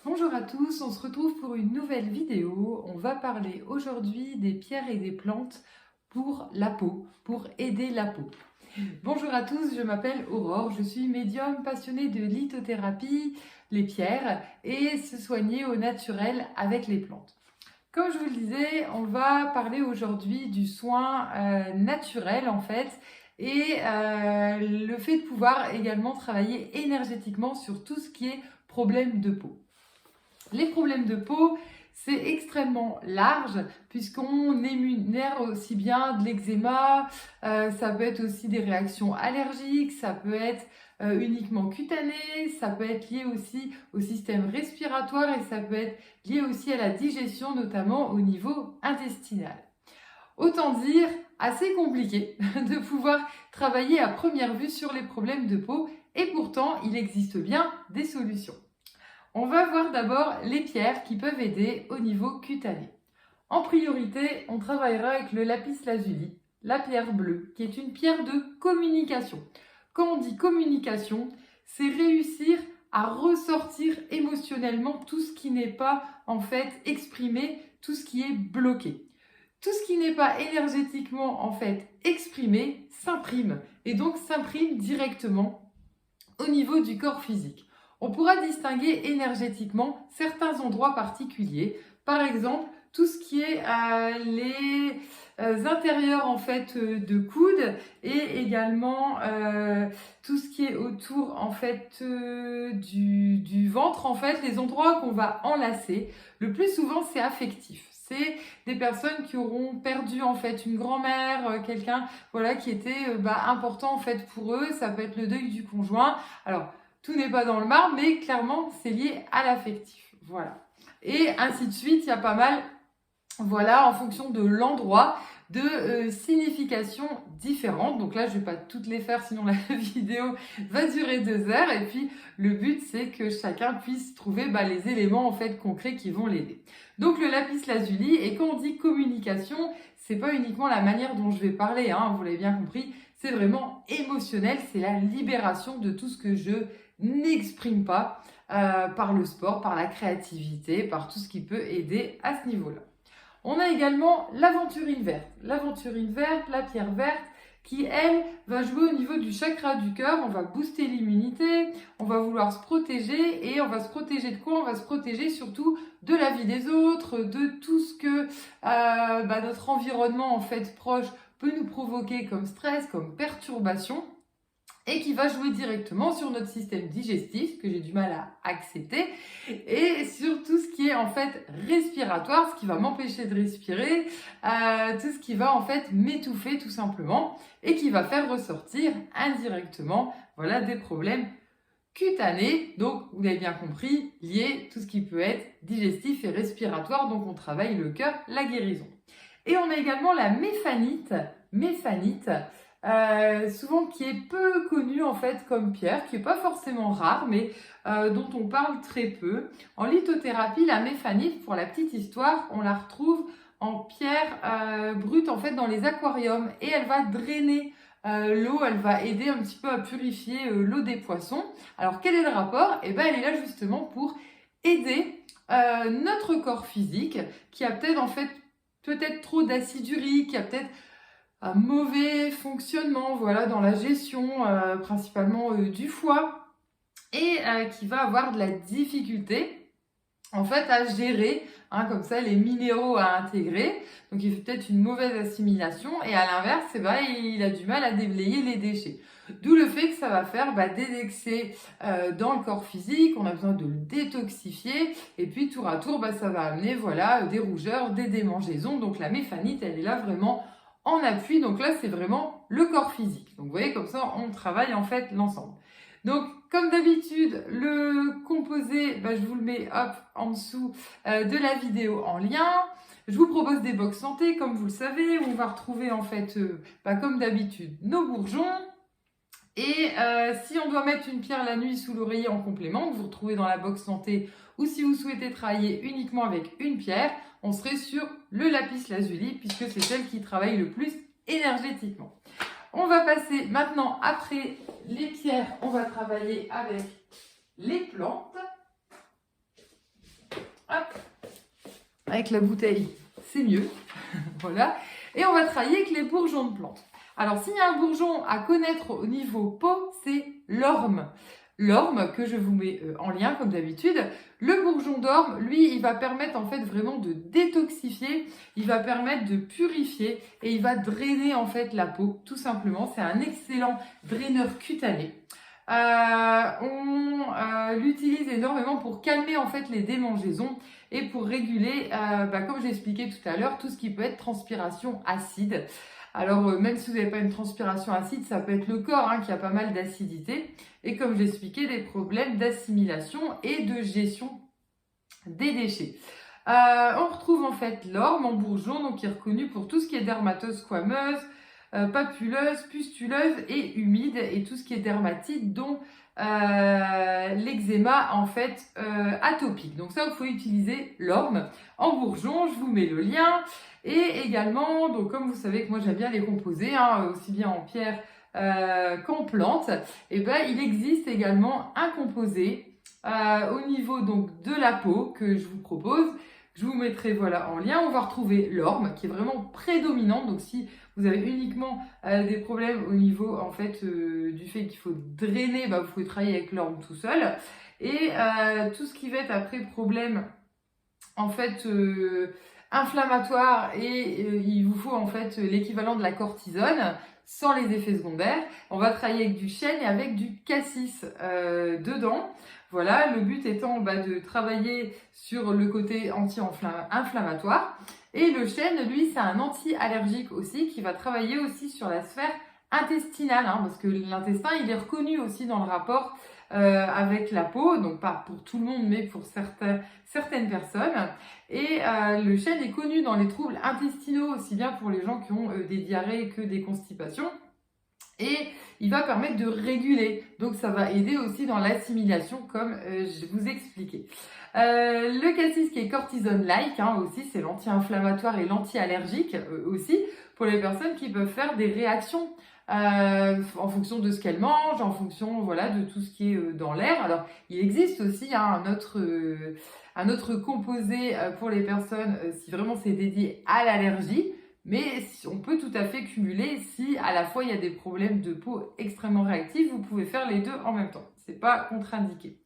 Bonjour à tous, on se retrouve pour une nouvelle vidéo. On va parler aujourd'hui des pierres et des plantes pour la peau, pour aider la peau. Bonjour à tous, je m'appelle Aurore, je suis médium passionnée de lithothérapie, les pierres et se soigner au naturel avec les plantes. Comme je vous le disais, on va parler aujourd'hui du soin naturel en fait et le fait de pouvoir également travailler énergétiquement sur tout ce qui est problème de peau. Les problèmes de peau, c'est extrêmement large puisqu'on énumère aussi bien de l'eczéma, ça peut être aussi des réactions allergiques, ça peut être uniquement cutané, ça peut être lié aussi au système respiratoire et ça peut être lié aussi à la digestion, notamment au niveau intestinal. Autant dire, assez compliqué de pouvoir travailler à première vue sur les problèmes de peau et pourtant il existe bien des solutions. On va voir d'abord les pierres qui peuvent aider au niveau cutané. En priorité, on travaillera avec le lapis lazuli, la pierre bleue, qui est une pierre de communication. Quand on dit communication, c'est réussir à ressortir émotionnellement tout ce qui n'est pas en fait exprimé, tout ce qui est bloqué. Tout ce qui n'est pas énergétiquement en fait exprimé s'imprime et donc s'imprime directement au niveau du corps physique. On pourra distinguer énergétiquement certains endroits particuliers, par exemple tout ce qui est les intérieurs en fait de coude et également tout ce qui est autour en fait du ventre, en fait les endroits qu'on va enlacer. Le plus souvent c'est affectif. C'est des personnes qui auront perdu en fait une grand-mère, quelqu'un voilà qui était important en fait pour eux. Ça peut être le deuil du conjoint. Alors tout n'est pas dans le marbre, mais clairement, c'est lié à l'affectif. Voilà. Et ainsi de suite, il y a pas mal, voilà, en fonction de l'endroit, de significations différentes. Donc là, je ne vais pas toutes les faire, sinon la vidéo va durer 2 heures. Et puis, le but, c'est que chacun puisse trouver les éléments en fait concrets qui vont l'aider. Donc, le lapis lazuli, et quand on dit communication, c'est pas uniquement la manière dont je vais parler, hein, vous l'avez bien compris, c'est vraiment émotionnel, c'est la libération de tout ce que je n'exprime pas par le sport, par la créativité, par tout ce qui peut aider à ce niveau-là. On a également l'aventurine verte. L'aventurine verte, la pierre verte, qui elle va jouer au niveau du chakra du cœur. On va booster l'immunité, on va vouloir se protéger et on va se protéger de quoi? On va se protéger surtout de la vie des autres, de tout ce que notre environnement en fait proche peut nous provoquer comme stress, comme perturbation, et qui va jouer directement sur notre système digestif, que j'ai du mal à accepter, et sur tout ce qui est en fait respiratoire, ce qui va m'empêcher de respirer, tout ce qui va en fait m'étouffer tout simplement, et qui va faire ressortir indirectement voilà, des problèmes cutanés, donc vous l'avez bien compris, liés tout ce qui peut être digestif et respiratoire, donc on travaille le cœur, la guérison. Et on a également la méphanite, souvent qui est peu connue en fait comme pierre, qui n'est pas forcément rare, mais dont on parle très peu. En lithothérapie, la méphanite, pour la petite histoire, on la retrouve en pierre brute en fait dans les aquariums et elle va drainer l'eau, elle va aider un petit peu à purifier l'eau des poissons. Alors quel est le rapport? Eh bien elle est là justement pour aider notre corps physique qui a peut-être en fait trop d'acide urique, qui a peut-être un mauvais fonctionnement voilà, dans la gestion principalement du foie et qui va avoir de la difficulté en fait à gérer comme ça les minéraux à intégrer, donc il fait peut-être une mauvaise assimilation et à l'inverse il a du mal à déblayer les déchets, d'où le fait que ça va faire des excès dans le corps physique, on a besoin de le détoxifier et puis tour à tour ça va amener voilà, des rougeurs, des démangeaisons, donc la méphanite elle est là vraiment en appui, donc là c'est vraiment le corps physique, donc vous voyez comme ça on travaille en fait l'ensemble. Donc, comme d'habitude, le composé, je vous le mets en dessous de la vidéo en lien. Je vous propose des box santé, comme vous le savez, où on va retrouver en fait, comme d'habitude, nos bourgeons. Et si on doit mettre une pierre la nuit sous l'oreiller en complément, que vous retrouvez dans la box santé, ou si vous souhaitez travailler uniquement avec une pierre, on serait sur le lapis lazuli, puisque c'est celle qui travaille le plus énergétiquement. On va passer maintenant, après les pierres, on va travailler avec les plantes. avec la bouteille, c'est mieux. Voilà. Et on va travailler avec les bourgeons de plantes. Alors, s'il y a un bourgeon à connaître au niveau peau, c'est l'orme. L'orme, que je vous mets en lien comme d'habitude. Le bourgeon d'orme, lui, il va permettre en fait vraiment de détoxifier, il va permettre de purifier et il va drainer en fait la peau, tout simplement. C'est un excellent draineur cutané. On l'utilise énormément pour calmer en fait les démangeaisons et pour réguler, comme j'ai expliqué tout à l'heure, tout ce qui peut être transpiration acide. Alors, même si vous n'avez pas une transpiration acide, ça peut être le corps qui a pas mal d'acidité. Et comme j'expliquais, des problèmes d'assimilation et de gestion des déchets. On retrouve en fait l'orme en bourgeon, donc qui est reconnu pour tout ce qui est dermatose squameuse, papuleuse, pustuleuse et humide, et tout ce qui est dermatite, dont l'eczéma en fait atopique. Donc ça, il faut utiliser l'orme en bourgeon. Je vous mets le lien. Et également, donc comme vous savez que moi j'aime bien les composer, aussi bien en pierre qu'en plante, et il existe également un composé au niveau donc de la peau que je vous propose. Je vous mettrai voilà en lien. On va retrouver l'orme qui est vraiment prédominante. Donc si vous avez uniquement des problèmes au niveau en fait du fait qu'il faut drainer, vous pouvez travailler avec l'orme tout seul. Et tout ce qui va être après problème en fait inflammatoire, et il vous faut en fait l'équivalent de la cortisone sans les effets secondaires. On va travailler avec du chêne et avec du cassis dedans. Voilà, le but étant de travailler sur le côté anti-inflammatoire. Et le chêne, lui, c'est un anti-allergique aussi qui va travailler aussi sur la sphère intestinale, parce que l'intestin, il est reconnu aussi dans le rapport avec la peau, donc pas pour tout le monde, mais pour certaines personnes. Et le chêne est connu dans les troubles intestinaux, aussi bien pour les gens qui ont des diarrhées que des constipations. Et il va permettre de réguler, donc ça va aider aussi dans l'assimilation comme je vous expliquais. Le cassis qui est cortisone-like aussi, c'est l'anti-inflammatoire et l'anti-allergique aussi, pour les personnes qui peuvent faire des réactions en fonction de ce qu'elles mangent, en fonction de tout ce qui est dans l'air. Alors il existe aussi un autre composé pour les personnes si vraiment c'est dédié à l'allergie. Mais on peut tout à fait cumuler si à la fois il y a des problèmes de peau extrêmement réactifs, vous pouvez faire les deux en même temps. C'est pas contre-indiqué.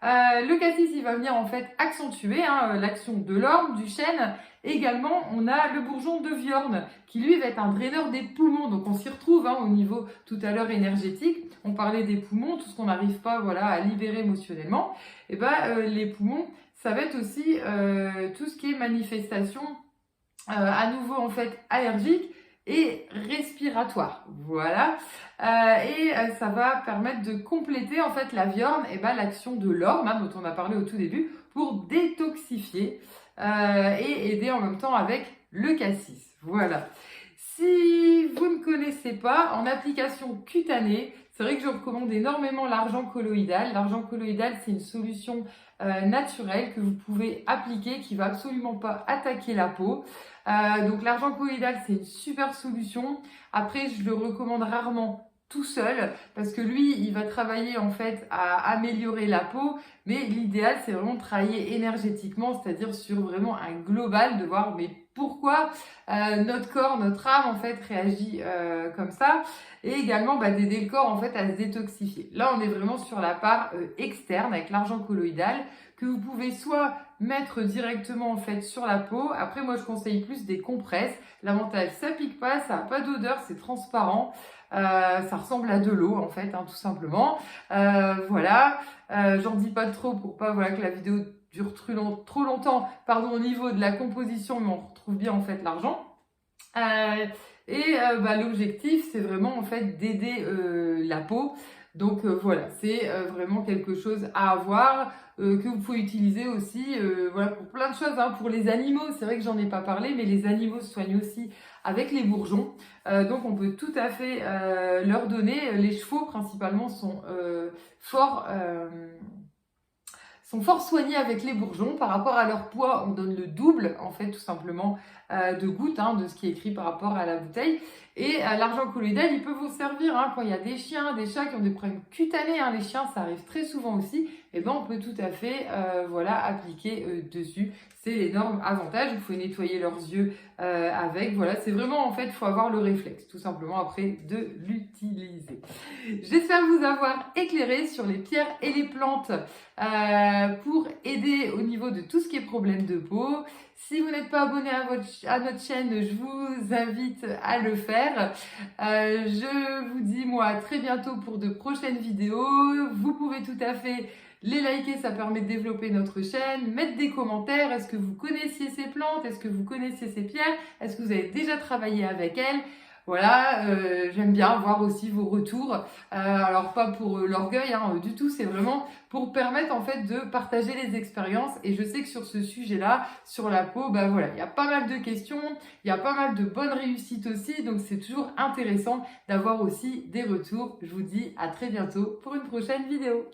Le cassis, il va venir en fait accentuer l'action de l'orme, du chêne. Également, on a le bourgeon de viorne qui lui va être un draineur des poumons. Donc on s'y retrouve au niveau tout à l'heure énergétique. On parlait des poumons, tout ce qu'on n'arrive pas à libérer émotionnellement. Et les poumons, ça va être aussi tout ce qui est manifestation à nouveau en fait allergique et respiratoire. Voilà. Et ça va permettre de compléter en fait la viorne l'action de l'orme dont on a parlé au tout début pour détoxifier et aider en même temps avec le cassis. Voilà. Si vous ne connaissez pas, en application cutanée, c'est vrai que je recommande énormément l'argent colloïdal. L'argent colloïdal, c'est une solution naturelle que vous pouvez appliquer qui va absolument pas attaquer la peau. Donc l'argent colloïdal, c'est une super solution. Après, je le recommande rarement tout seul parce que lui, il va travailler en fait à améliorer la peau, mais l'idéal, c'est vraiment de travailler énergétiquement, c'est-à-dire sur vraiment un global, de voir mais pourquoi notre corps, notre âme en fait réagit comme ça, et également d'aider le corps en fait à se détoxifier. Là, on est vraiment sur la part externe avec l'argent colloïdal que vous pouvez soit mettre directement en fait sur la peau. Après, moi, je conseille plus des compresses. L'avantage, ça pique pas, ça n'a pas d'odeur, c'est transparent. Ça ressemble à de l'eau en fait, tout simplement. Voilà. J'en dis pas trop pour pas que la vidéo dure trop longtemps. Pardon, au niveau de la composition, mais on retrouve bien en fait l'argent. L'objectif, c'est vraiment en fait d'aider la peau. Donc voilà, c'est vraiment quelque chose à avoir, que vous pouvez utiliser aussi pour plein de choses. Pour les animaux, c'est vrai que j'en ai pas parlé, mais les animaux se soignent aussi avec les bourgeons. Donc on peut tout à fait leur donner. Les chevaux principalement sont fort soignés avec les bourgeons. Par rapport à leur poids, on donne le double en fait tout simplement de gouttes de ce qui est écrit par rapport à la bouteille. Et l'argent colloïdal, il peut vous servir quand il y a des chiens, des chats qui ont des problèmes cutanés. Les chiens, ça arrive très souvent aussi. et ben on peut tout à fait voilà, appliquer dessus. C'est l'énorme avantage. Vous pouvez nettoyer leurs yeux avec. Voilà, c'est vraiment en fait, il faut avoir le réflexe tout simplement après de l'utiliser. J'espère vous avoir éclairé sur les pierres et les plantes pour aider au niveau de tout ce qui est problème de peau. Si vous n'êtes pas abonné à notre chaîne, je vous invite à le faire. Je vous dis moi à très bientôt pour de prochaines vidéos. Vous pouvez tout à fait les liker, ça permet de développer notre chaîne. Mettre des commentaires. Est-ce que vous connaissiez ces plantes? Est-ce que vous connaissiez ces pierres? Est-ce que vous avez déjà travaillé avec elles? Voilà, j'aime bien voir aussi vos retours. Alors pas pour l'orgueil du tout, c'est vraiment pour permettre en fait de partager les expériences. Et je sais que sur ce sujet-là, sur la peau, bah voilà, il y a pas mal de questions, il y a pas mal de bonnes réussites aussi. Donc c'est toujours intéressant d'avoir aussi des retours. Je vous dis à très bientôt pour une prochaine vidéo.